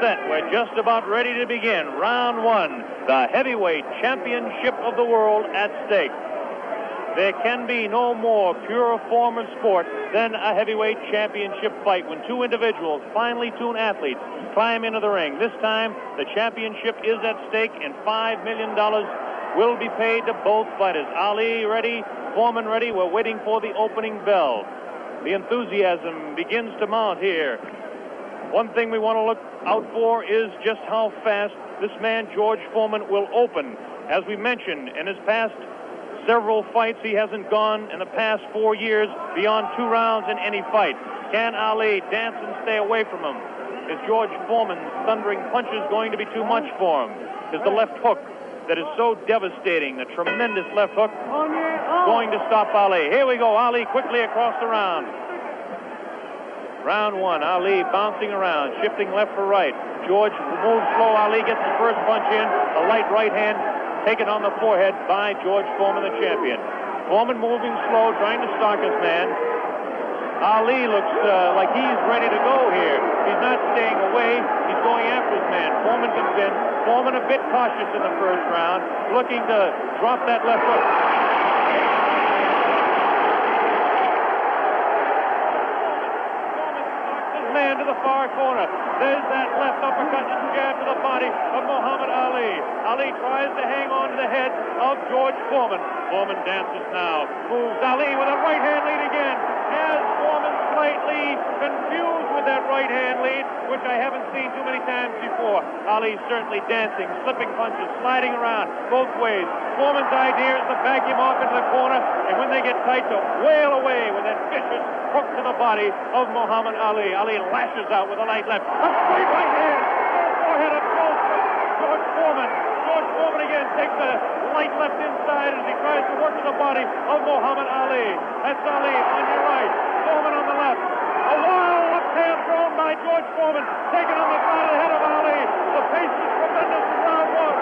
set. We're just about ready to begin. Round one, the heavyweight championship of the world at stake. There can be no more pure form of sport than a heavyweight championship fight when two individuals, finely tuned athletes, climb into the ring. This time, the championship is at stake, and $5 million will be paid to both fighters. Ali ready, Foreman ready. We're waiting for the opening bell. The enthusiasm begins to mount here. One thing we want to look out for is just how fast this man, George Foreman, will open. As we mentioned, in his past several fights, he hasn't gone in the past 4 years beyond 2 rounds in any fight. Can Ali dance and stay away from him? Is George Foreman's thundering punches going to be too much for him? Is the left hook that is so devastating, the tremendous left hook, going to stop Ali? Here we go, Ali quickly across the round. Round one, Ali bouncing around, shifting left for right. George moves slow. Ali gets the first punch in, a light right hand taken on the forehead by George Foreman, the champion. Foreman moving slow, trying to stalk his man. Ali looks like he's ready to go here. He's not staying away. He's going after his man. Foreman comes in. Foreman a bit cautious in the first round, looking to drop that left hook. Foreman stalks his man to the far corner. There's that left uppercut and jab to the body of Muhammad Ali. Ali tries to hang on to the head of George Foreman. Foreman dances now. Moves Ali with a right hand lead again. Has Foreman slightly confused with that right hand lead, which I haven't seen too many times before. Ali certainly dancing, slipping punches, sliding around both ways. Foreman's idea is to back him off into the corner, and when they get tight, to wail away with that vicious hook to the body of Muhammad Ali. Ali lashes out with a light left. A straight right hand. Forehead of George Foreman. George Foreman again takes a light left inside as he tries to work to the body of Muhammad Ali. That's Ali on your right. Foreman on the left. A wild left hand thrown by George Foreman, taken on the side of the head of Ali. The pace is tremendous in round one.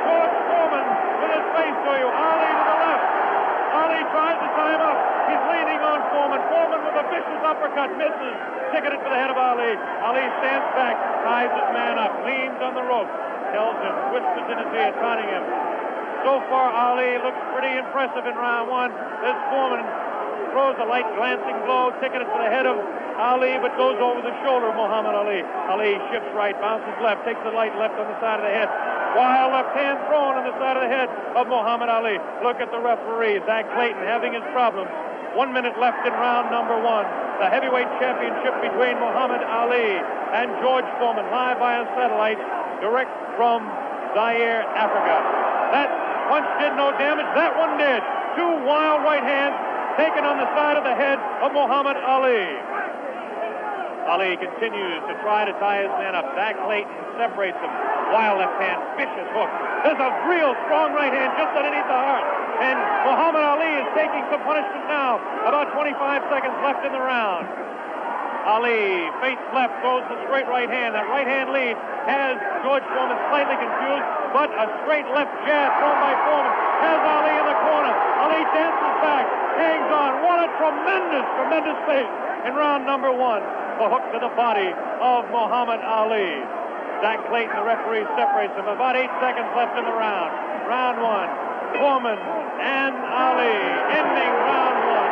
George Foreman with his face to you. Ali to the left. Ali tries to tie him up. He's leaning on Foreman. Foreman with a vicious uppercut misses. Ticketed for the head of Ali. Ali stands back, ties his man up, leans on the rope, tells him, whispers in his ear, taunting him. So far, Ali looks pretty impressive in round one. This Foreman throws a light glancing blow, ticketed for the head of Ali, but goes over the shoulder of Muhammad Ali. Ali shifts right, bounces left, takes the light left on the side of the head. Wild left hand thrown on the side of the head of Muhammad Ali. Look at the referee, Zach Clayton, having his problems. 1 minute left in round number one. The heavyweight championship between Muhammad Ali and George Foreman, live via satellite, direct from Zaire, Africa. That punch did no damage. That one did. 2 wild right hands taken on the side of the head of Muhammad Ali. Ali continues to try to tie his man up. Zach Clayton separates him. Wild left hand, vicious hook. There's a real strong right hand just underneath the heart. And Muhammad Ali is taking some punishment now. About 25 seconds left in the round. Ali, face left, throws the straight right hand. That right hand lead has George Foreman slightly confused, but a straight left jab thrown by Foreman has Ali in the corner. Ali dances back, hangs on. What a tremendous, tremendous pace in round number one. A hook to the body of Muhammad Ali. Zach Clayton, the referee, separates them. About 8 seconds left in the round. Round one, Foreman and Ali, ending round one.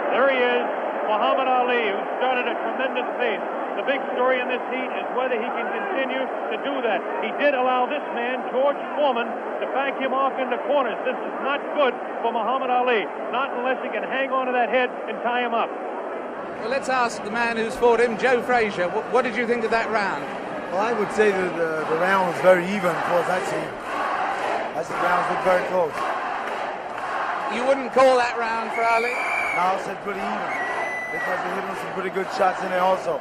There he is, Muhammad Ali, who started a tremendous pace. The big story in this heat is whether he can continue to do that. He did allow this man, George Foreman, to back him off into corners. This is not good for Muhammad Ali, not unless he can hang on to that head and tie him up. Well, let's ask the man who's fought him, Joe Frazier. What did you think of that round? Well, I would say that the round was very even, because actually the rounds looked very close. You wouldn't call that round for Ali? No, I said pretty even, because they hit him some pretty good shots in there also.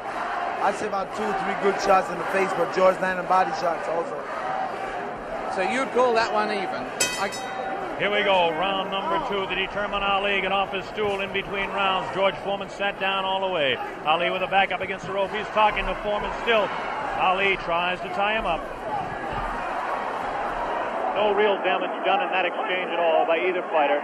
I'd say about 2 or 3 good shots in the face, but George landed body shots also. So you'd call that one even? Here we go, round number 2 to determine Ali. Get off his stool in between rounds. George Foreman sat down all the way. Ali with a back up against the rope. He's talking to Foreman still. Ali tries to tie him up. No real damage done in that exchange at all by either fighter.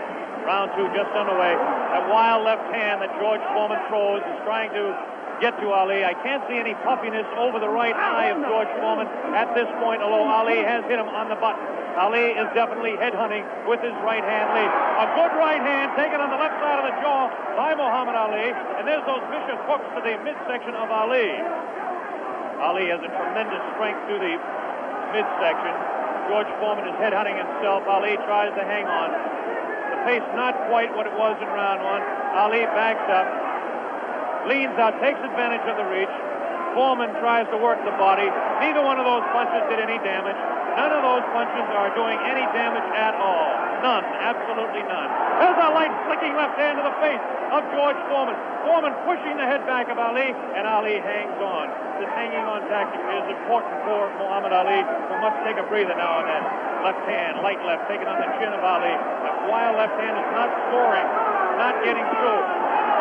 Round 2 just underway. That wild left hand that George Foreman throws is trying to get to Ali. I can't see any puffiness over the right eye of George Foreman at this point, although Ali has hit him on the button. Ali is definitely headhunting with his right hand lead. A good right hand taken on the left side of the jaw by Muhammad Ali, and there's those vicious hooks to the midsection of Ali. Ali has a tremendous strength through the midsection. George Foreman is headhunting himself. Ali tries to hang on. The pace not quite what it was in round 1. Ali backs up, leans out, takes advantage of the reach. Foreman tries to work the body. Neither one of those punches did any damage. None of those punches are doing any damage at all. None, absolutely none. There's a light flicking left hand to the face of George Foreman. Foreman pushing the head back of Ali, and Ali hangs on. This hanging on tactic is important for Muhammad Ali, who must take a breather now and then. Left hand, light left, taken on the chin of Ali. That wild left hand is not scoring, not getting through.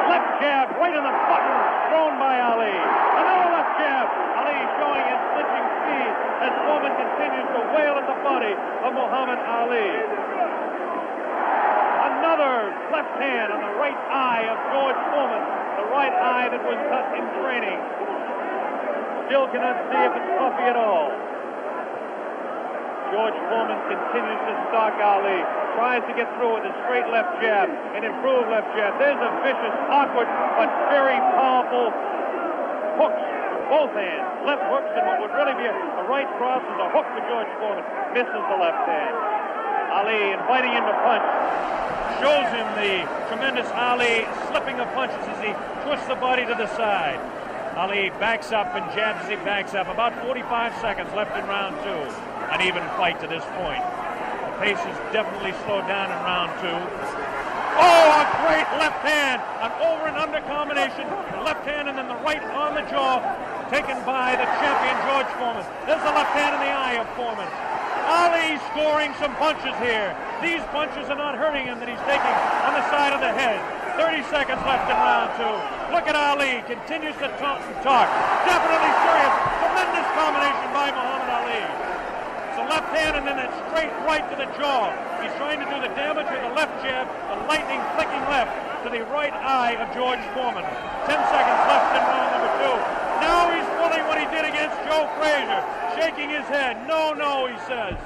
Left jab right in the button, thrown by Ali. Another left jab. Ali showing his slinching speed as Foreman continues to wail at the body of Muhammad Ali. Another left hand on the right eye of George Foreman, the right eye that was cut in training. Still cannot see if it's puffy at all. George Foreman continues to stalk Ali, tries to get through with a straight left jab, an improved left jab. There's a vicious, awkward, but very powerful hooks with both hands. Left hooks, and what would really be a right cross is a hook for George Foreman. Misses the left hand. Ali inviting him to punch. Shows him the tremendous Ali slipping of punches as he twists the body to the side. Ali backs up and jabs as he backs up. About 45 seconds left in round 2. An even fight to this point. The pace is definitely slowed down in round 2. Oh, a great left hand. An over and under combination. The left hand and then the right on the jaw. Taken by the champion George Foreman. There's the left hand in the eye of Foreman. Ali scoring some punches here. These punches are not hurting him that he's taking on the side of the head. 30 seconds left in round 2. Look at Ali. Continues to talk and talk. Definitely serious. Tremendous combination by Muhammad Ali. It's a left hand and then a straight right to the jaw. He's trying to do the damage with the left jab, the lightning flicking left to the right eye of George Foreman. 10 seconds left in round number 2. Now he's pulling what he did against Joe Frazier. Shaking his head. No, no, he says.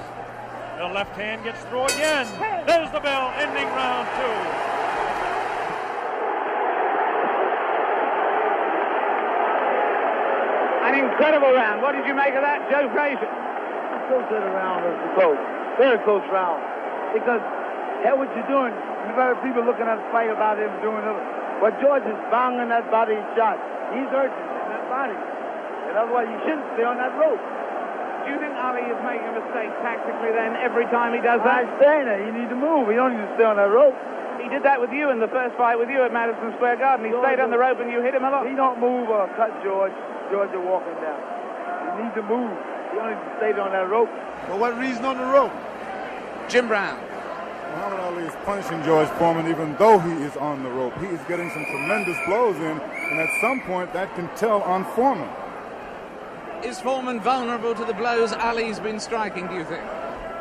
The left hand gets through again. There's the bell, ending round 2. An incredible round. What did you make of that, Joe Frazier? So good round was close. Very close round. Because, hell, what you're doing, you've got people looking at the fight about him doing it. But George is banging that body shot. He's urgent in that body. And otherwise, you shouldn't stay on that rope. Do you think Ali is making a mistake tactically then every time he does that? I'm saying that. You need to move. You don't need to stay on that rope. He did that with you in the first fight with you at Madison Square Garden. He stayed on the rope and you hit him a lot. He don't move or cut George. George is walking down. You need to move. You don't need to stay on that rope. For what reason on the rope? Jim Brown. Muhammad Ali is punishing George Foreman even though he is on the rope. He is getting some tremendous blows in, and at some point that can tell on Foreman. Is Foreman vulnerable to the blows Ali's been striking, do you think?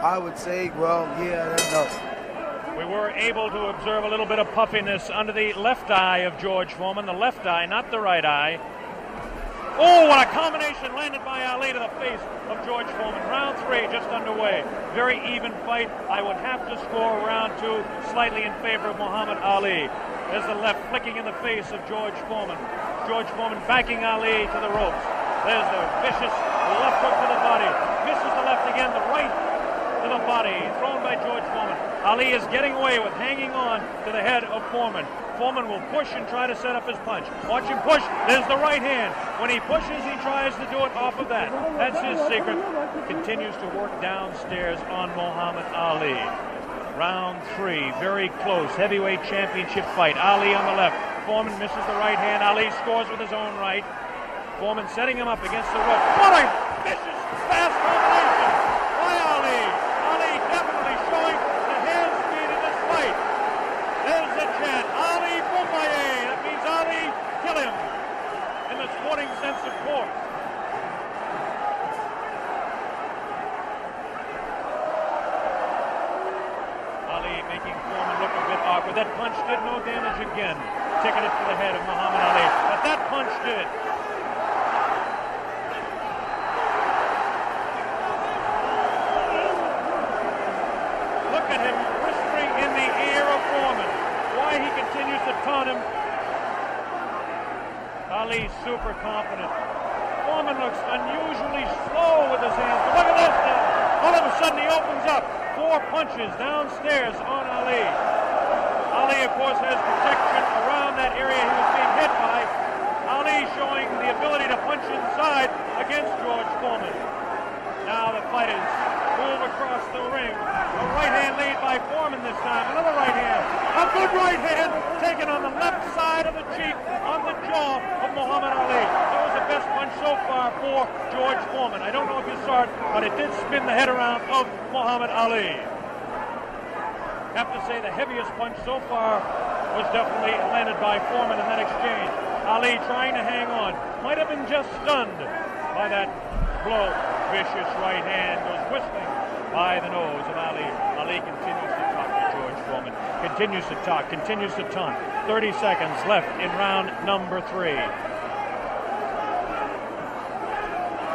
I would say, well, yeah, that's no. We were able to observe a little bit of puffiness under the left eye of George Foreman. The left eye, not the right eye. Oh, what a combination landed by Ali to the face of George Foreman. Round 3 just underway. Very even fight. I would have to score round 2 slightly in favor of Muhammad Ali. There's the left flicking in the face of George Foreman. George Foreman backing Ali to the ropes. There's the vicious left hook to the body. Misses the left again, the right to the body. Thrown by George Foreman. Ali is getting away with hanging on to the head of Foreman. Foreman will push and try to set up his punch. Watch him push. There's the right hand. When he pushes, he tries to do it off of that. That's his secret. Continues to work downstairs on Muhammad Ali. Round 3, very close. Heavyweight championship fight. Ali on the left. Foreman misses the right hand. Ali scores with his own right. Foreman setting him up against the rope. What a vicious, fast combination by Ali. Ali definitely showing the hand speed in this fight. There's the chant. Ali Boumbaye. That means Ali, kill him. In the sporting sense, of course. Ali making Foreman look a bit awkward. did no damage again, taking it to the head of Muhammad Ali. But that punch did. Look at him whispering in the ear of Foreman. Why he continues to taunt him. Ali super confident. Foreman looks unusually slow with his hands. But look at this now. All of a sudden he opens up. 4 punches downstairs on Ali. Ali, of course, has protection around that area he was being hit by. Ali showing the ability to punch inside against George Foreman. Now the fighters move across the ring. A right hand lead by Foreman this time. Another right hand. A good right hand taken on the left side of the cheek, on the jaw of Muhammad Ali. That was the best punch so far for George Foreman. I don't know if you saw it, but it did spin the head around of Muhammad Ali. Have to say the heaviest punch so far was definitely landed by Foreman in that exchange. Ali trying to hang on. Might have been just stunned by that blow. Vicious right hand goes whistling by the nose of Ali. Ali continues to talk to George Foreman. Continues to talk, continues to taunt. 30 seconds left in round number 3.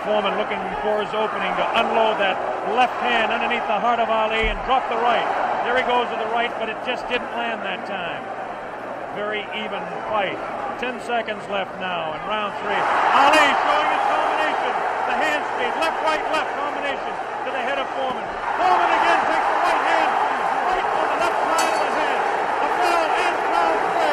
Foreman looking for his opening to unload that left hand underneath the heart of Ali and drop the right. There he goes to the right, but it just didn't land that time. Very even fight. 10 seconds left now in round 3. Ali showing his combination. The hand speed, left, right, combination to the head of Foreman. Foreman again takes the right hand, right on the left side of the head. A bell and round 3.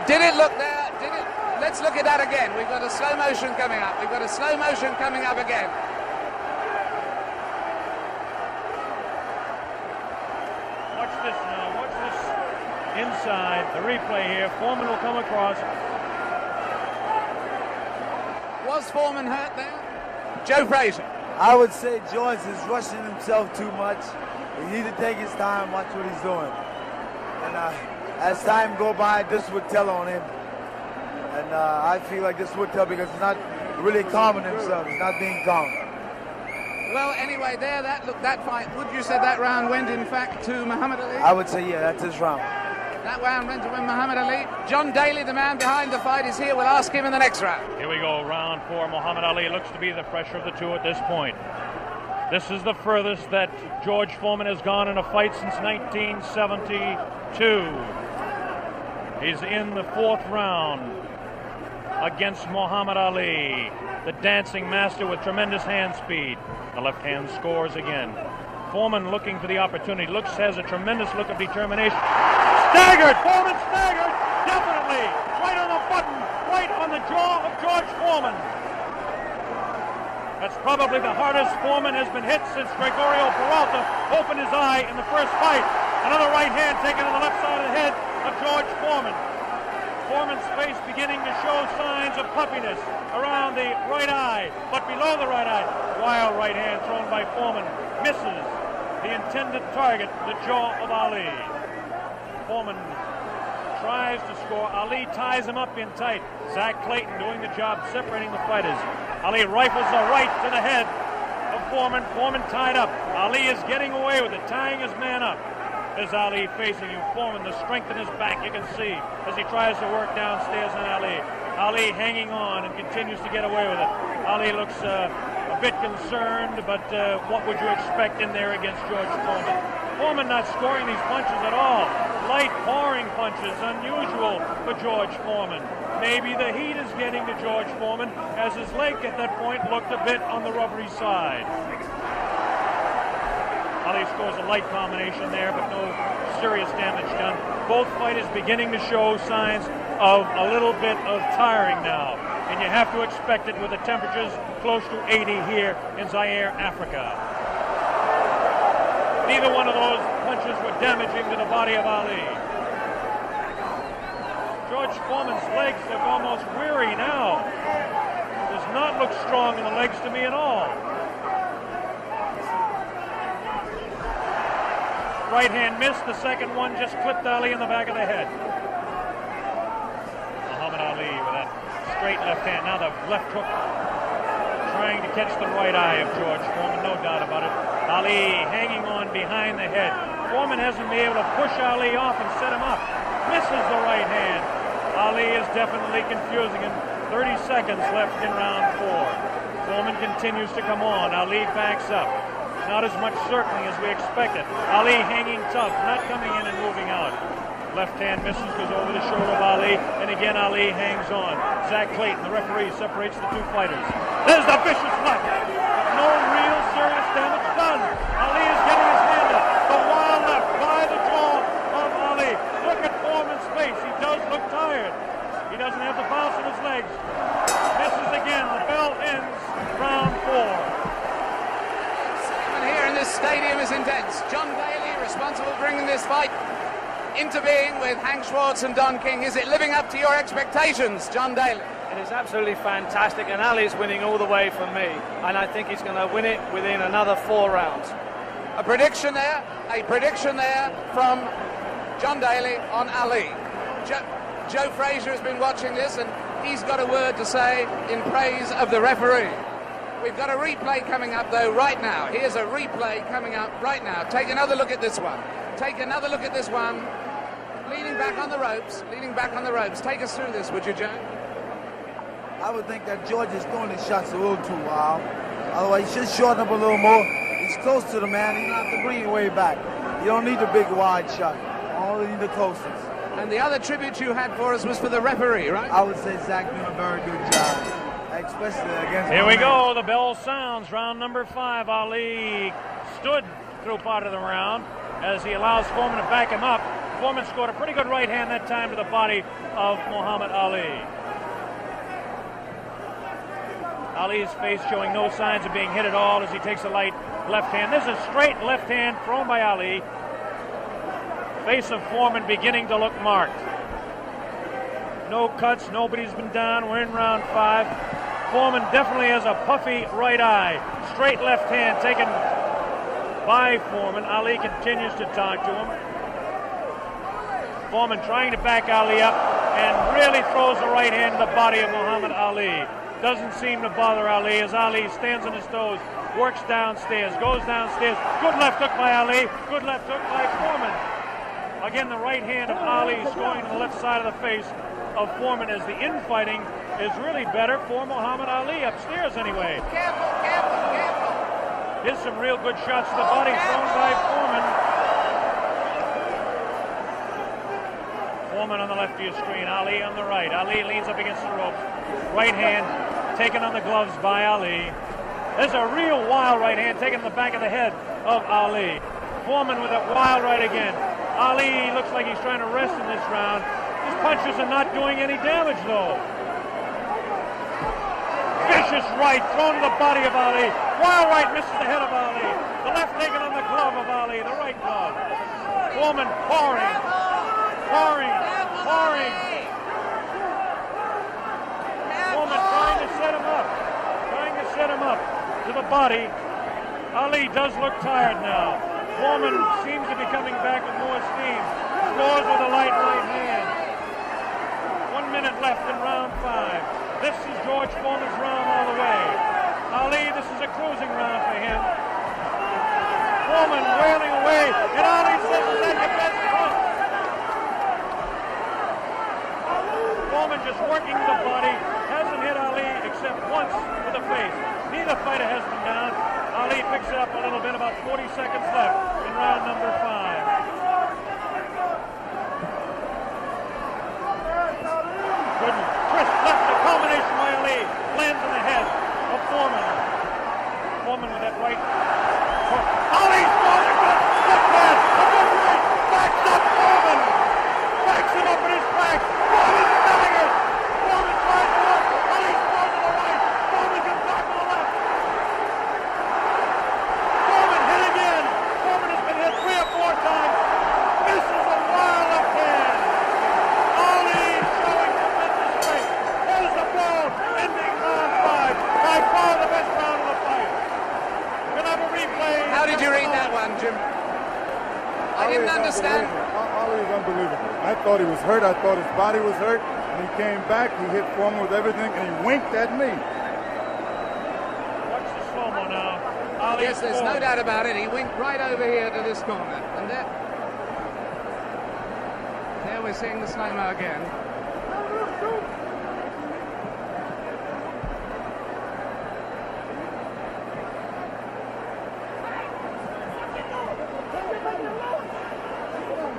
Did it look there? Did it? Let's look at that again. We've got a slow motion coming up. We've got a slow motion coming up again. Watch this now. Watch this inside. The replay here. Foreman will come across. Was Foreman hurt there? Joe Frazier. I would say George is rushing himself too much. He needs to take his time, watch what he's doing. And as time go by, this would tell on him. And I feel like this would tell because he's not really calming himself. He's not being calm. Well, anyway, there, that fight, would you say that round went, in fact, to Muhammad Ali? I would say, yeah, that's his round. That round went to Muhammad Ali. John Daly, the man behind the fight, is here. We'll ask him in the next round. Here we go, round 4. Muhammad Ali looks to be the fresher of the two at this point. This is the furthest that George Foreman has gone in a fight since 1972. He's in the 4th round against Muhammad Ali, the dancing master with tremendous hand speed. The left hand scores again. Foreman looking for the opportunity. Has a tremendous look of determination. Staggered! Foreman staggered! Definitely! Right on the button! Right on the jaw of George Foreman. That's probably the hardest Foreman has been hit since Gregorio Peralta opened his eye in the first fight. Another right hand taken on the left side of the head of George Foreman. Foreman's face beginning to show signs of puffiness around the right eye, but below the right eye. Wild right hand thrown by Foreman. Misses the intended target, the jaw of Ali. Foreman tries to score. Ali ties him up in tight. Zach Clayton doing the job separating the fighters. Ali rifles a right to the head of Foreman. Foreman tied up. Ali is getting away with it, tying his man up. There's Ali facing him. Foreman, the strength in his back, you can see as he tries to work downstairs on Ali. Ali hanging on and continues to get away with it. Ali looks a bit concerned, but what would you expect in there against George Foreman? Foreman not scoring these punches at all. Light pouring punches, unusual for George Foreman. Maybe the heat is getting to George Foreman as his leg at that point looked a bit on the rubbery side. Ali scores a light combination there, but no serious damage done. Both fighters beginning to show signs of a little bit of tiring now. And you have to expect it with the temperatures close to 80 here in Zaire, Africa. Neither one of those punches were damaging to the body of Ali. George Foreman's legs look almost weary now. Does not look strong in the legs to me at all. Right hand missed. The second one just clipped Ali in the back of the head. Muhammad Ali with that straight left hand. Now the left hook trying to catch the right eye of George Foreman, no doubt about it. Ali hanging on behind the head. Foreman hasn't been able to push Ali off and set him up. Misses the right hand. Ali is definitely confusing him. 30 seconds left in round 4. Foreman continues to come on. Ali backs up. Not as much circling as we expected. Ali hanging tough, not coming in and moving out. Left hand misses, goes over the shoulder of Ali, and again Ali hangs on. Zach Clayton, the referee, separates the two fighters. There's the vicious left. No real serious damage done. Ali is getting his hand up. The wild left by the jaw of Ali. Look at Foreman's face. He does look tired. He doesn't have the bounce in his legs. Misses again. The bell ends round 4. Here in this stadium is intense. Jungle.Ali, responsible for bringing this fight into being with Hank Schwartz and Don King. Is it living up to your expectations, Jungle.Ali? It is absolutely fantastic, and Ali's winning all the way for me, and I think he's going to win it within another 4 rounds. A prediction there from Jungle.Ali on Ali. Joe Frazier has been watching this, and he's got a word to say in praise of the referee. We've got a replay coming up, though, right now. Here's a replay coming up right now. Take another look at this one. Take another look at this one. Leaning back on the ropes. Leaning back on the ropes. Take us through this, would you, Joe? I would think that George is throwing his shots a little too wild. Otherwise, he should shorten up a little more. He's close to the man. He don't have to bring it way back. You don't need the big wide shot. Only need the closest. And the other tribute you had for us was for the referee, right? I would say Zach doing a very good job. Especially against Here we go. The bell sounds. Round number 5. Ali stood through part of the round as he allows Foreman to back him up. Foreman scored a pretty good right hand that time to the body of Muhammad Ali. Ali's face showing no signs of being hit at all as he takes a light left hand. This is a straight left hand thrown by Ali. Face of Foreman beginning to look marked. No cuts. Nobody's been down. We're in round 5. Foreman definitely has a puffy right eye. Straight left hand taken by Foreman. Ali continues to talk to him. Foreman trying to back Ali up and really throws the right hand to the body of Muhammad Ali. Doesn't seem to bother Ali as Ali stands on his toes, works downstairs, goes downstairs. Good left hook by Ali. Good left hook by Foreman. Again, the right hand of Ali is going to the left side of the face of Foreman as the infighting is really better for Muhammad Ali, upstairs anyway. Careful. Here's some real good shots to the body thrown by Foreman. Foreman on the left of your screen, Ali on the right. Ali leans up against the ropes. Right hand taken on the gloves by Ali. There's a real wild right hand taken in the back of the head of Ali. Foreman with that wild right again. Ali looks like he's trying to rest in this round. His punches are not doing any damage, though. Vicious right thrown to the body of Ali. Wild right misses the head of Ali. The left taken on the glove of Ali, the right glove. Foreman pouring. Foreman trying to set him up to the body. Ali does look tired now. Foreman seems to be coming back with more steam. Scores with a light right hand. 1 minute left in round 5. This is George Foreman's round all the way. Ali, this is a cruising round for him. Foreman wailing away, and Ali says, "Is that your best punch?" Foreman just working the body, hasn't hit Ali except once with the face. Neither fighter has been down. Ali picks it up a little bit, about 40 seconds left in round number 5. Good twist left, the combination by Ali lands in the head of Foreman. Foreman with that right hook. Ali scores a good pass, a good right, backs up Foreman. Backs him up in his back. Foreman staggers. Foreman tries to look. Ali scores to the right. Foreman gets back to the left. Foreman hit again. Foreman has been hit 3 or 4 times. This is a wild left hand. Ali showing tremendous strength. There's the ball ending round 5. By far the best round of the fight. We'll have a replay. How did you read that one, Jim? I didn't understand. Ali is unbelievable. I thought he was hurt. I thought his body was hurt. And When he came back, he hit Foreman with everything, and he winked at me. Watch the slow-mo now. Ali Yes, there's no doubt about it. He winked right over here to this corner. And there we're seeing the slow-mo again.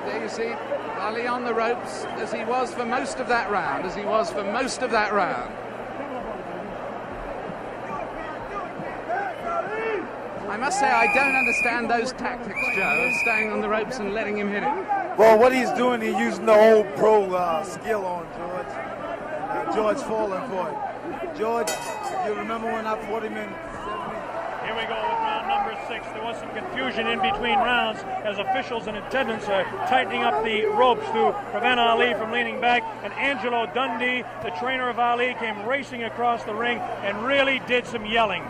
There you see Ali on the ropes as he was for most of that round, I must say I don't understand those tactics, Joe, of staying on the ropes and letting him hit it. Well, what he's doing, he's using the old pro skill on George. George falling for it. George, you remember when I fought him in 70? Here we go with round number 6. There was some confusion in between rounds as officials and attendants are tightening up the ropes to prevent Ali from leaning back. And Angelo Dundee, the trainer of Ali, came racing across the ring and really did some yelling.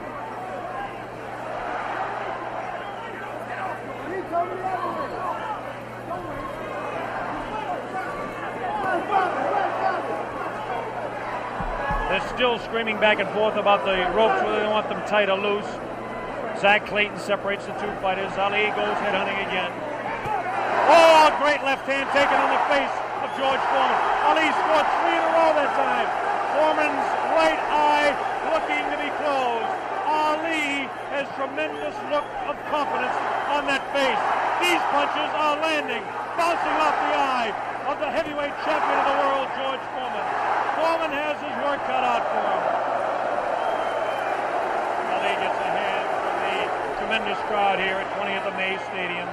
They're still screaming back and forth about the ropes, whether they want them tight or loose. Zach Clayton separates the two fighters. Ali goes headhunting again. Oh, a great left hand taken on the face of George Foreman. Ali scored 3 in a row that time. Foreman's right eye looking to be closed. Ali has tremendous look of confidence on that face. These punches are landing, bouncing off the eye of the heavyweight champion of the world, George Foreman. Foreman has his work cut out for him. Ali gets a hand from the tremendous crowd here at 20th of May Stadium.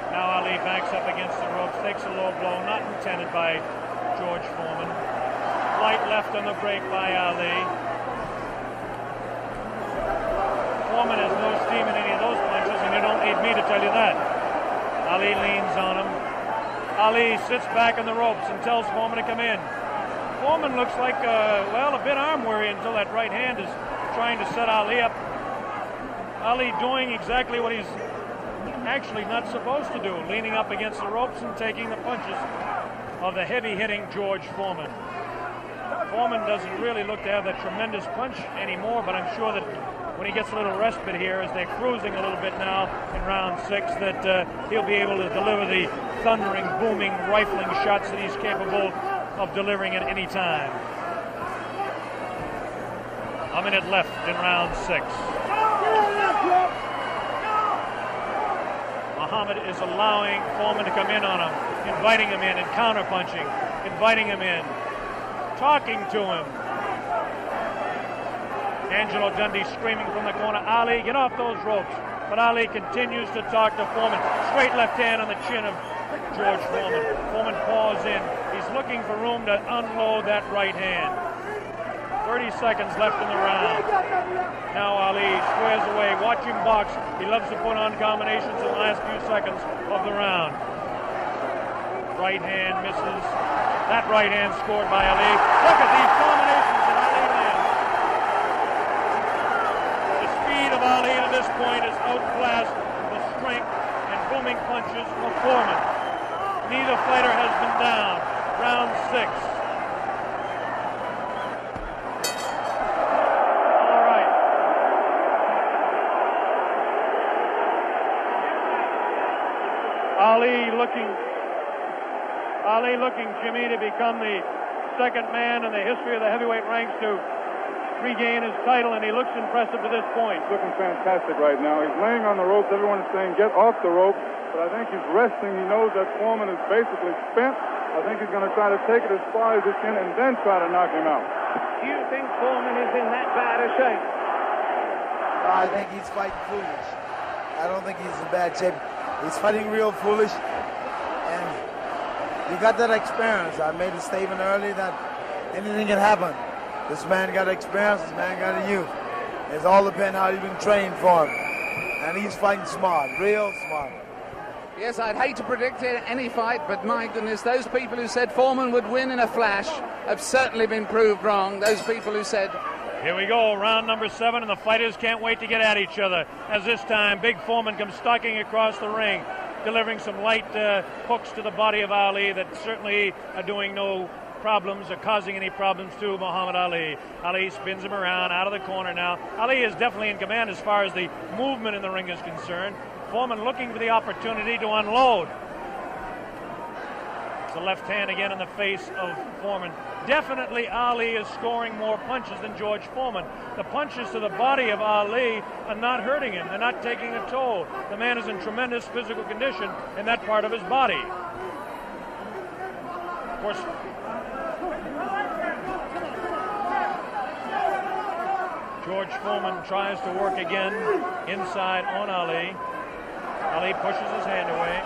Now Ali backs up against the ropes, takes a low blow, not intended by George Foreman. Light left on the break by Ali. Foreman has no steam in any of those punches, and you don't need me to tell you that. Ali leans on him. Ali sits back on the ropes and tells Foreman to come in. Foreman looks like, a bit arm weary until that right hand is trying to set Ali up. Ali doing exactly what he's actually not supposed to do, leaning up against the ropes and taking the punches of the heavy-hitting George Foreman. Foreman doesn't really look to have that tremendous punch anymore, but I'm sure that when he gets a little respite here, as they're cruising a little bit now in round 6, that he'll be able to deliver the thundering, booming, rifling shots that he's capable of delivering at any time. A minute left in round 6. Muhammad is allowing Foreman to come in on him, inviting him in and counter-punching, inviting him in, talking to him. Angelo Dundee screaming from the corner, Ali, get off those ropes. But Ali continues to talk to Foreman. Straight left hand on the chin of George Foreman. Foreman paws in. He's looking for room to unload that right hand. 30 seconds left in the round. Now Ali squares away. Watch him box. He loves to put on combinations in the last few seconds of the round. Right hand misses. That right hand scored by Ali. Look at these combinations that Ali lands. The speed of Ali to this point has outclassed the strength and booming punches of Foreman. Neither fighter has been down. Round 6. Ali looking, Jimmy, to become the second man in the history of the heavyweight ranks to regain his title, and he looks impressive to this point. He's looking fantastic right now. He's laying on the ropes. Everyone is saying, get off the rope. But I think he's resting. He knows that Foreman is basically spent. I think he's going to try to take it as far as he can and then try to knock him out. Do you think Foreman is in that bad a shape? I think he's fighting foolish. I don't think he's in bad shape. He's fighting real foolish. And you got that experience. I made a statement earlier that anything can happen. This man got experience, this man got a youth. It's all depends how you've been trained for him. And he's fighting smart, real smart. Yes, I'd hate to predict any fight, but my goodness, those people who said Foreman would win in a flash have certainly been proved wrong. Those people who said... Here we go, round number 7, and the fighters can't wait to get at each other. As this time, Big Foreman comes stalking across the ring. delivering some light hooks to the body of Ali that certainly are doing no problems or causing any problems to Muhammad Ali. Ali spins him around out of the corner now. Ali is definitely in command as far as the movement in the ring is concerned. Foreman looking for the opportunity to unload. It's a left hand again in the face of Foreman. Definitely Ali is scoring more punches than George Foreman. The punches to the body of Ali are not hurting him. They're not taking a toll. The man is in tremendous physical condition in that part of his body. Of course, George Foreman tries to work again inside on Ali. Ali pushes his hand away.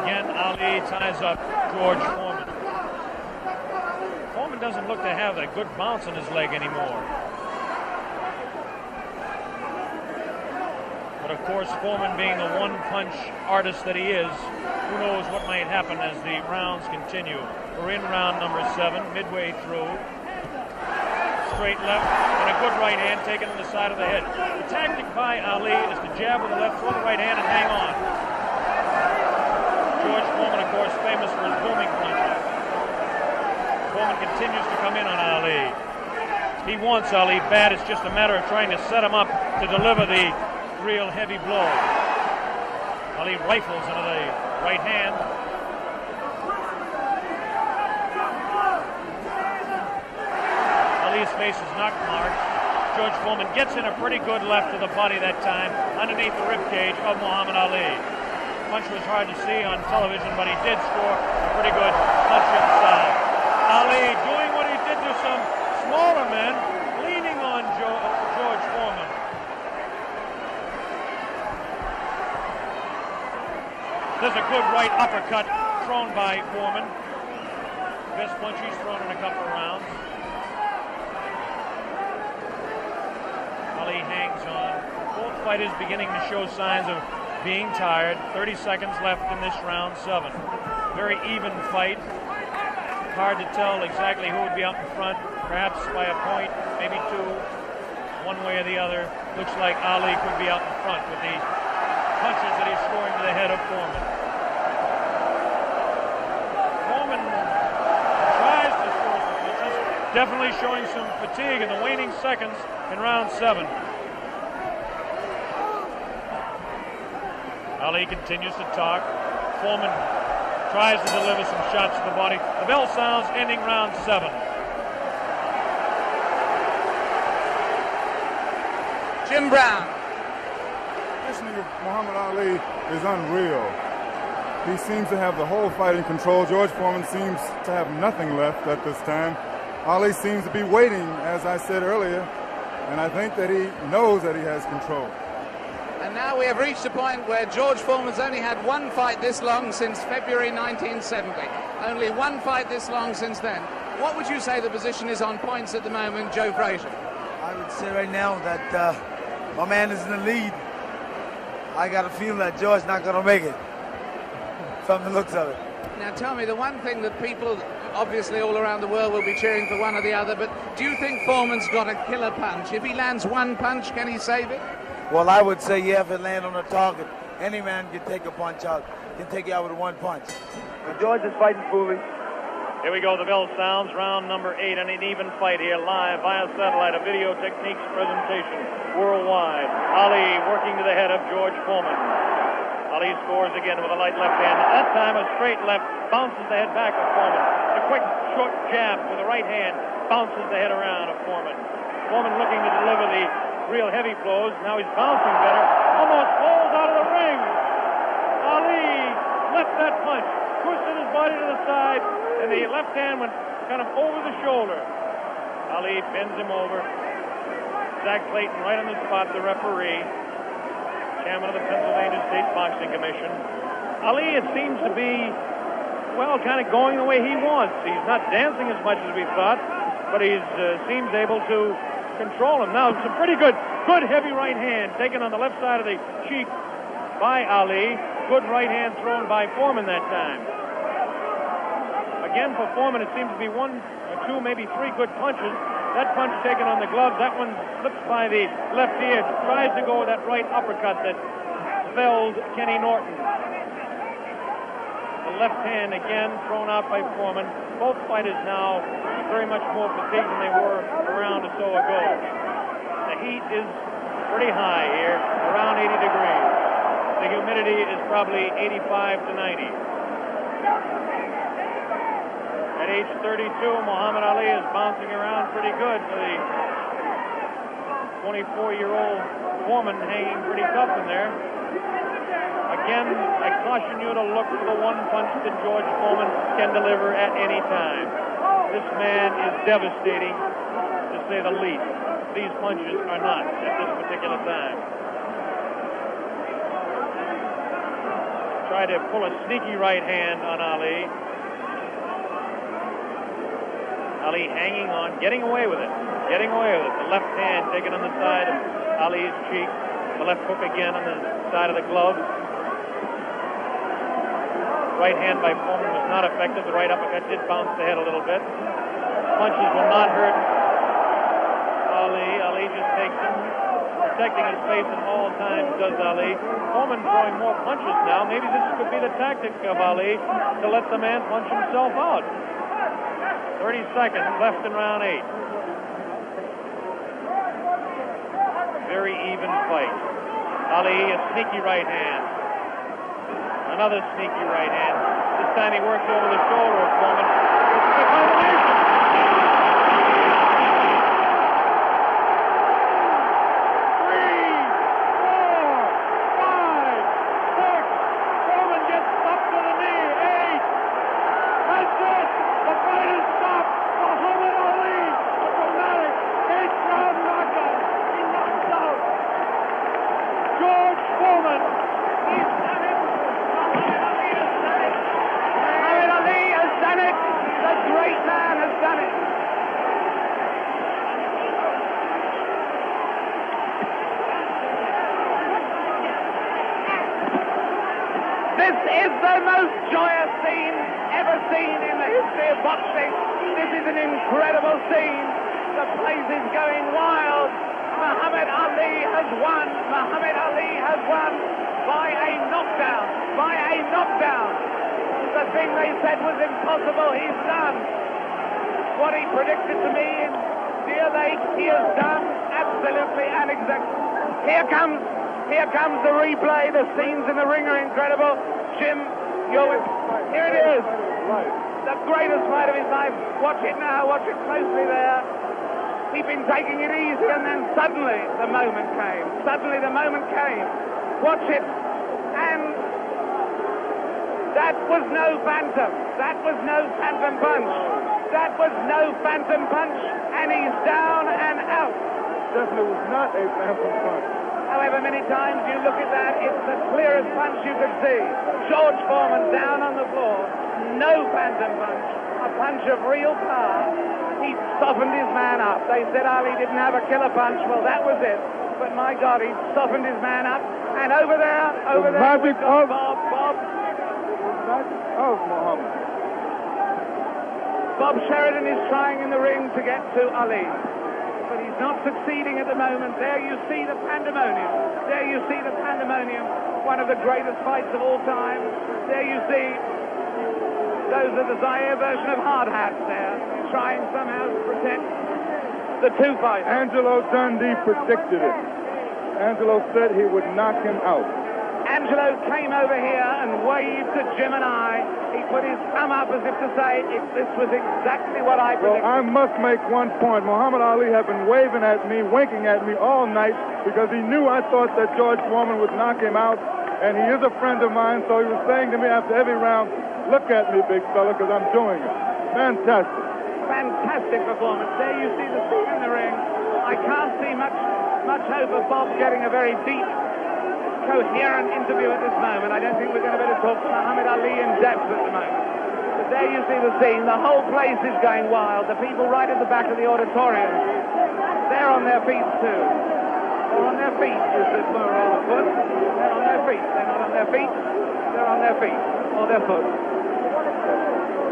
Again, Ali ties up George Foreman. Foreman doesn't look to have a good bounce in his leg anymore. But of course, Foreman being the one-punch artist that he is, who knows what might happen as the rounds continue. We're in round number 7, midway through. Straight left and a good right hand taken on the side of the head. The tactic by Ali is to jab with the left, throw the right hand, and hang on. George Foreman, of course, famous for his booming punches. Foreman continues to come in on Ali. He wants Ali bad. It's just a matter of trying to set him up to deliver the real heavy blow. Ali rifles into the right hand. Ali's face is not marked. George Foreman gets in a pretty good left to the body that time, underneath the ribcage of Muhammad Ali. The punch was hard to see on television, but he did score a pretty good punch inside. Ali doing what he did to some smaller men, leaning on George Foreman. There's a good right uppercut thrown by Foreman. Best punch he's thrown in a couple of rounds. Ali hangs on. Both fighters beginning to show signs of being tired. 30 seconds left in this round 7. Very even fight. Hard to tell exactly who would be out in front. Perhaps by a point, maybe 2, one way or the other. Looks like Ali could be out in front with the punches that he's scoring to the head of Foreman. Foreman tries to score some punches, definitely showing some fatigue in the waning seconds in round 7. Ali continues to talk. Foreman tries to deliver some shots to the body. The bell sounds, ending round 7. Jim Brown. Listening to Muhammad Ali is unreal. He seems to have the whole fight in control. George Foreman seems to have nothing left at this time. Ali seems to be waiting, as I said earlier, and I think that he knows that he has control. And now we have reached a point where George Foreman's only had one fight this long since February 1970. Only one fight this long since then. What would you say the position is on points at the moment, Joe Frazier? I would say right now that my man is in the lead. I got a feeling that George's not going to make it, from the looks of it. Now tell me, the one thing that people obviously all around the world will be cheering for one or the other, but do you think Foreman's got a killer punch? If he lands one punch, can he save it? Well, I would say, yeah, if it lands on the target, any man can take a punch out, can take you out with one punch. But George is fighting foolish. Here we go, the bell sounds, round number 8, and an even fight here live via satellite, a video techniques presentation worldwide. Ali working to the head of George Foreman. Ali scores again with a light left hand. That time a straight left bounces the head back of Foreman. A quick short jab with the right hand bounces the head around of Foreman. Foreman looking to deliver the real heavy blows. Now he's bouncing better. Almost falls out of the ring. Ali left that punch, twisted his body to the side, and the left hand went kind of over the shoulder. Ali bends him over. Zach Clayton right on the spot, the referee, chairman of the Pennsylvania State Boxing Commission. Ali, it seems to be, well, kind of going the way he wants. He's not dancing as much as we thought, but he seems able to control him. Now, some pretty good heavy right hand taken on the left side of the cheek by Ali. Good right hand thrown by Foreman that time. Again, for Foreman, it seems to be 1 or 2, maybe 3 good punches. That punch taken on the gloves. That one slips by the left ear. Tries to go with that right uppercut that felled Kenny Norton. The left hand again thrown out by Foreman. Both fighters now very much more fatigued than they were a round or so ago. The heat is pretty high here, around 80 degrees. The humidity is probably 85 to 90. At age 32, Muhammad Ali is bouncing around pretty good for the 24-year-old Foreman, hanging pretty tough in there. Again, I caution you to look for the one punch that George Foreman can deliver at any time. This man is devastating, to say the least. These punches are not at this particular time. Try to pull a sneaky right hand on Ali. Ali hanging on, getting away with it. Getting away with it. The left hand taken on the side of Ali's cheek. The left hook again on the side of the glove. Right hand by Foreman was not effective. The right uppercut did bounce the head a little bit. Punches will not hurt Ali. Ali just takes them, protecting his face at all times, does Ali. Foreman throwing more punches now. Maybe this could be the tactic of Ali to let the man punch himself out. 30 seconds left in round 8. Very even fight. Ali, a sneaky right hand. Another sneaky right hand. This time he works over the shoulder of Foreman. This is a combination. 3, 4, 5, 6. Foreman gets up to the knee. 8. That's it. The fight is stopped. Muhammad Ali, a dramatic 8th-round knockout. He knocks out George Foreman. He's done it. Muhammad Ali has done it. The great man has done it. This is the most joyous scene ever seen in the history of boxing. This is an incredible scene. The place is going wild. Muhammad Ali has won. Muhammad Ali has won by a knockdown. By a knockdown. The thing they said was impossible, he's done. What he predicted to me in Deer Lake, he has done absolutely and exactly. Here comes the replay. The scenes in the ring are incredible. Jim, here it is. The greatest fight of his life. Watch it now. Watch it closely there. He'd been taking it easy, and then suddenly the moment came. Suddenly the moment came. Watch it. And that was no phantom. That was no phantom punch. That was no phantom punch. And he's down and out. Definitely was not a phantom punch. However many times you look at that, it's the clearest punch you could see. George Foreman down on the floor. No phantom punch. A punch of real power. He softened his man up. They said Ali didn't have a killer punch. Well, that was it. But my God, he softened his man up. And over there, magic of Bob. Muhammad. Bob Sheridan is trying in the ring to get to Ali. But he's not succeeding at the moment. There you see the pandemonium. There you see the pandemonium. One of the greatest fights of all time. There you see those are the Zaire version of hard hats there, trying somehow to protect the two fighters. Angelo Dundee predicted it. Angelo said he would knock him out. Angelo came over here and waved to Jim and I. He put his thumb up as if to say, this was exactly what I predicted. Well, I must make one point. Muhammad Ali had been waving at me, winking at me all night because he knew I thought that George Foreman would knock him out, and he is a friend of mine, so he was saying to me after every round, look at me, big fella, because I'm doing it. Fantastic. Fantastic performance. There you see the scene in the ring. I can't see much hope of Bob getting a very deep, coherent interview at this moment. I don't think we're going to be able to talk to Muhammad Ali in depth at the moment. But there you see the scene. The whole place is going wild. The people right at the back of the auditorium, they're on their feet too. They're on their feet, is the plural of foot. They're on their feet. They're not on their feet. They're on their feet or their foot.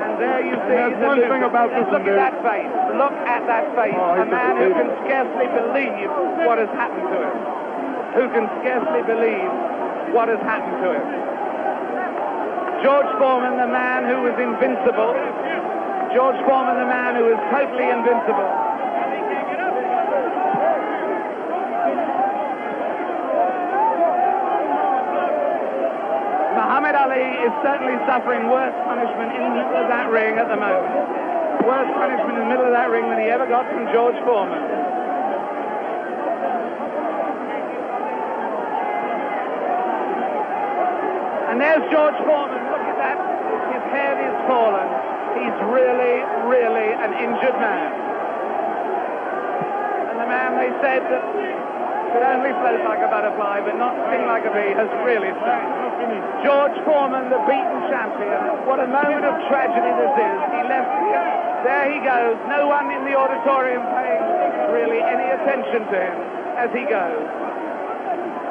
And And there you see There's one thing about this look one, at that face. Look at that face. Oh, A man who can scarcely believe what has happened to him. Who can scarcely believe what has happened to him. George Foreman, the man who was invincible. George Foreman, the man who was totally invincible. Muhammad Ali is certainly suffering worse punishment in the middle of that ring at the moment. Worse punishment in the middle of that ring than he ever got from George Foreman. And there's George Foreman. Look at that. His head is fallen. He's really, really an injured man. And the man they said that could only float like a butterfly but not sting like a bee has really stung. George Foreman, the beaten champion. What a moment of tragedy this is. He left here. There he goes. No one in the auditorium paying really any attention to him as he goes.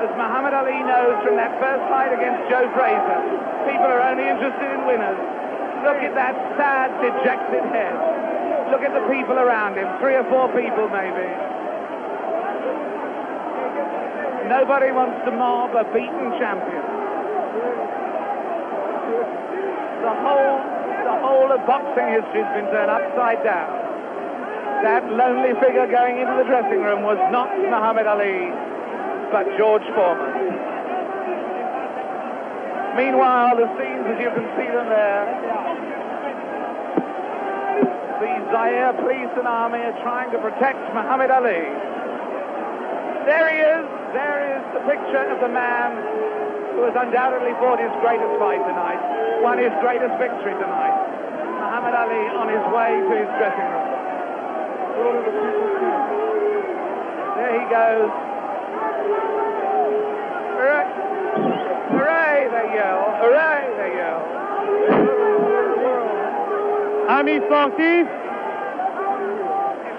As Muhammad Ali knows from that first fight against Joe Frazier, people are only interested in winners. Look at that sad, dejected head. Look at the people around him. 3 or 4 people maybe. Nobody wants to mob a beaten champion. The whole of boxing history has been turned upside down. That lonely figure going into the dressing room was not Muhammad Ali, but George Foreman. Meanwhile, the scenes as you can see them there, the Zaire police and army are trying to protect Muhammad Ali. There he is. There is the picture of the man who has undoubtedly fought his greatest fight tonight, won his greatest victory tonight. Muhammad Ali on his way to his dressing room. There he goes. Hooray! Hooray, they yell. Hooray, they yell. Ami sportif. In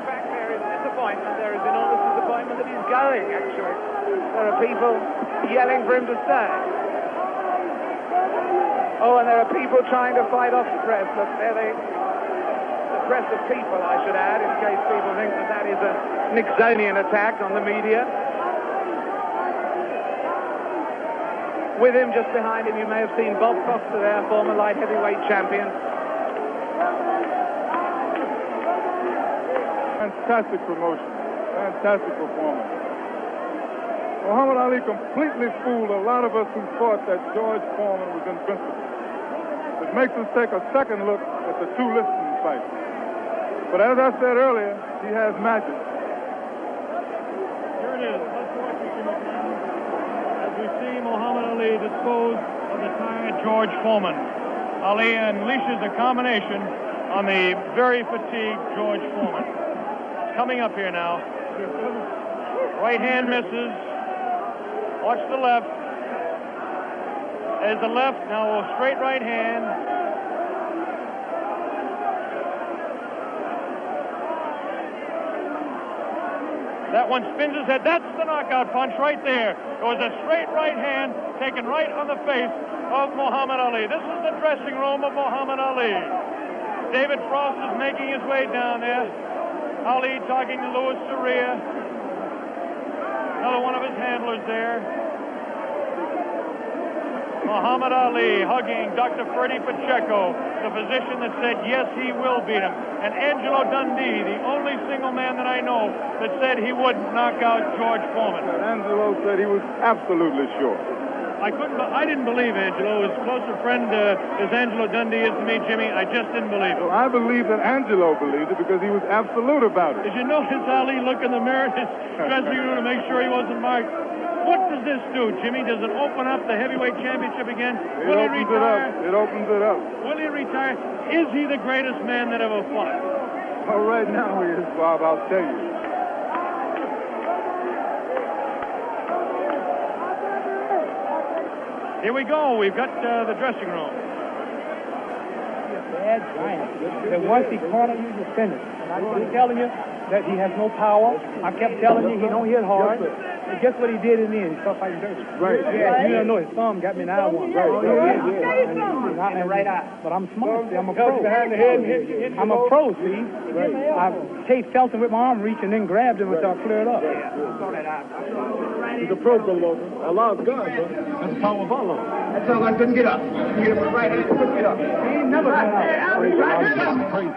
fact, there is disappointment. There is enormous disappointment that he's going, actually. There are people yelling for him to stay. Oh, and there are people trying to fight off the press. Look, there the press of people, I should add, in case people think that that is a Nixonian attack on the media. With him, just behind him, you may have seen Bob Foster there, former light heavyweight champion. Fantastic promotion. Fantastic performance. Muhammad Ali completely fooled a lot of us who thought that George Foreman was invincible. It makes us take a second look at the 2 Liston fights. But as I said earlier, he has magic. Here it is. Let's watch it, as we see Muhammad Ali dispose of the tired George Foreman. Ali unleashes a combination on the very fatigued George Foreman. It's coming up here now. Right hand misses. Watch the left. There's the left. Now a straight right hand. That one spins his head. That's the knockout punch right there. It was a straight right hand taken right on the face of Muhammad Ali. This is the dressing room of Muhammad Ali. David Frost is making his way down there. Ali talking to Louis Soria. Another one of his handlers there. Muhammad Ali hugging Dr. Freddie Pacheco, the physician that said, yes, he will beat him. And Angelo Dundee, the only single man that I know that said he would knock out George Foreman. Angelo said he was absolutely sure. I didn't believe Angelo. As close a friend as Angelo Dundee is to me, Jimmy, I just didn't believe it. So I believe that Angelo believed it because he was absolute about it. Did you notice Ali look in the mirror in his dressing room to make sure he wasn't marked? What does this do, Jimmy? Does it open up the heavyweight championship again? Will he retire? It opens it up. Will he retire? Is he the greatest man that ever fought? Well, right now he is, Bob, I'll tell you. Here we go. We've got the dressing room. Bad giant. That once he caught him, he was finished. And I kept telling you that he has no power. I kept telling you he don't hit hard. And guess what he did in the end? He started fighting dirty. Right. Yeah, you don't know, his thumb got me in eye one. Right. In the right eye. But I'm smart, see, I'm a pro. I'm a pro, see. Right. I felt him with my arm reach and then grabbed him until I cleared up. He's a pro, Allah's God, bro. That's the power of Allah. That's all I couldn't get up. Get up with right hand, couldn't get up. He ain't never got up.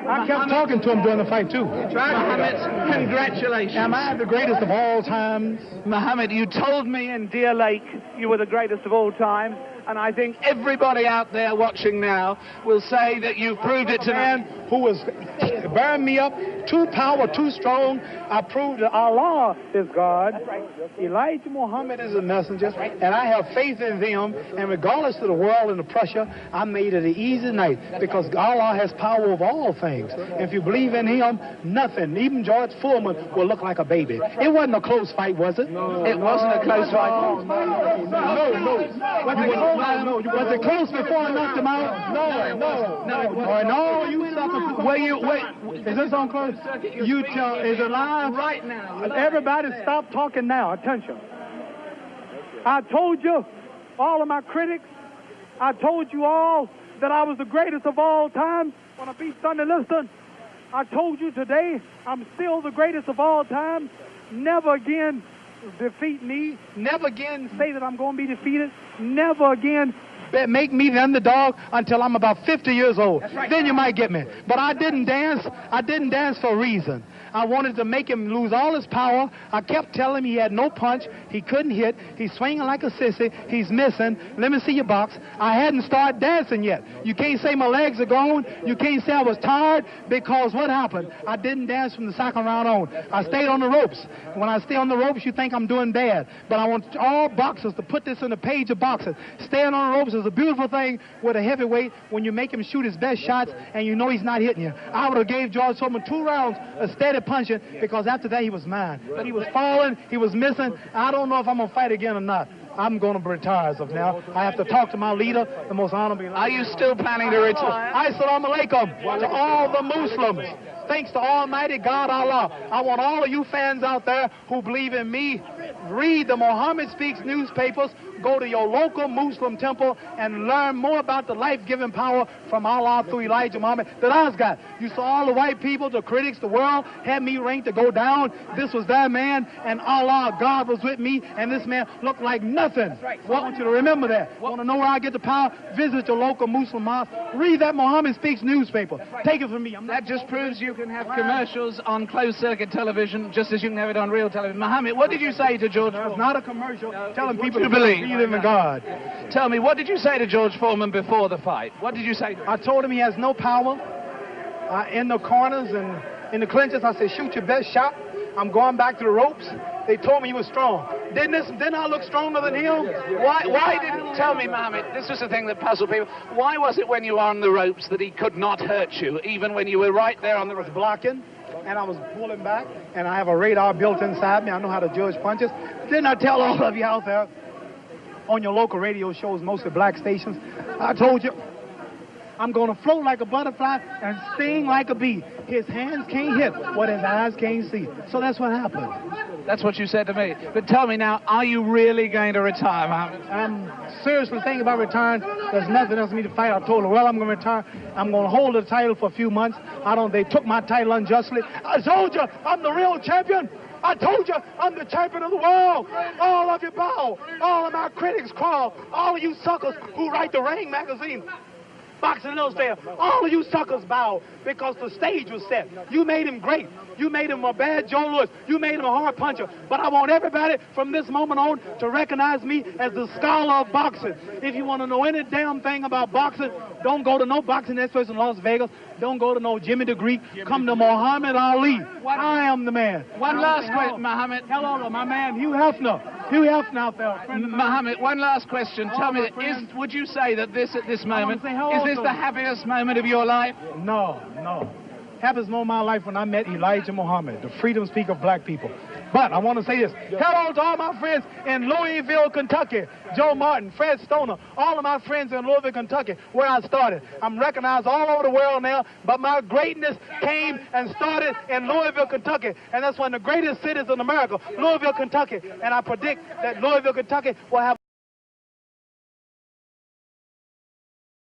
I kept talking to him during the fight, too. Mohammed, congratulations. Am I the greatest of all times? Mohammed, you told me in Deer Lake you were the greatest of all time, and I think everybody out there watching now will say that you've proved it to man who was bearing me up, too power, too strong. I proved that Allah is God. Elijah Muhammad is a messenger, and I have faith in them. And regardless of the world and the pressure, I made it an easy night because Allah has power of all things. If you believe in Him, nothing, even George Foreman, will look like a baby. It wasn't a close fight, was it? No, it wasn't a close fight. No. Was it close before I knocked him out? No, you sucker. Wait. Is this on close? You tell, is it live? Right now. Everybody stop talking now. Attention. I told you, all of my critics, I told you all that I was the greatest of all time when I beat Sunday Liston. I told you today I'm still the greatest of all time. Never again defeat me. Never again say that I'm going to be defeated. Never again make me the underdog until I'm about 50 years old. Right. Then you might get me. But I didn't dance. I didn't dance for a reason. I wanted to make him lose all his power. I kept telling him he had no punch. He couldn't hit. He's swinging like a sissy. He's missing. Let me see your box. I hadn't started dancing yet. You can't say my legs are gone. You can't say I was tired because what happened? I didn't dance from the second round on. I stayed on the ropes. When I stay on the ropes, you think I'm doing bad. But I want all boxers to put this in the page of boxing. Staying on the ropes is a beautiful thing with a heavyweight when you make him shoot his best shots and you know he's not hitting you. I would have gave George Foreman 2 rounds of steady punching because after that he was mine. But he was falling, he was missing. I don't know if I'm going to fight again or not. I'm going to retire as of now. I have to talk to my leader, the most honorable. Are you still planning to retire? Assalamu alaikum to all the Muslims. Thanks to Almighty God Allah. I want all of you fans out there who believe in me, read the Muhammad Speaks newspapers, go to your local Muslim temple and learn more about the life-giving power from Allah through Elijah Muhammad that I's got. You saw all the white people, the critics, the world had me ranked to go down. This was that man, and Allah, God was with me, and this man looked like nothing. I want you to remember that. Want to know where I get the power? Visit your local Muslim mosque. Read that Muhammad Speaks newspaper. Take it from me. That just proves you can have commercials on closed-circuit television just as you can have it on real television. Mohammed, what did you say to George Foreman? It's not a commercial telling people to believe in God. Tell me, what did you say to George Foreman before the fight? What did you say to him? I told him he has no power in the corners and in the clinches. I said, shoot your best shot. I'm going back to the ropes. They told me he was strong. Didn't I look stronger than him? Why didn't tell me, Mohammed? This was the thing that puzzled people. Why was it when you were on the ropes that he could not hurt you, even when you were right there on the ropes? Blocking, and I was pulling back, and I have a radar built inside me. I know how to judge punches. Didn't I tell all of you out there on your local radio shows, mostly black stations? I told you, I'm going to float like a butterfly and sting like a bee. His hands can't hit what his eyes can't see. So that's what happened. That's what you said to me. But tell me now, are you really going to retire, Mohammed? I'm seriously thinking about retiring. There's nothing else for me to fight. I told him, well, I'm going to retire. I'm going to hold the title for a few months. They took my title unjustly. I told you, I'm the real champion. I told you, I'm the champion of the world. All of you bow. All of my critics crawl. All of you suckers who write the Ring magazine, Boxing Illustrated, all of you suckers bow because the stage was set. You made him great. You made him a bad Joe Louis. You made him a hard puncher. But I want everybody from this moment on to recognize me as the scholar of boxing. If you want to know any damn thing about boxing, don't go to no boxing experts in Las Vegas. Don't go to no Jimmy the Greek. Come to Muhammad Ali. I am the man. One last question, Mohammed. Hello, my man, Hugh Hefner. Hugh Hefner out there. Mohammed, one last question. Tell me, would you say that this at this moment, is this the happiest moment of your life? No. Happiest moment of my life when I met Elijah Muhammad, the freedom speaker of black people. But I want to say this. Hello to all my friends in Louisville, Kentucky. Joe Martin, Fred Stoner, all of my friends in Louisville, Kentucky, where I started. I'm recognized all over the world now, but my greatness came and started in Louisville, Kentucky. And that's one of the greatest cities in America, Louisville, Kentucky. And I predict that Louisville, Kentucky will have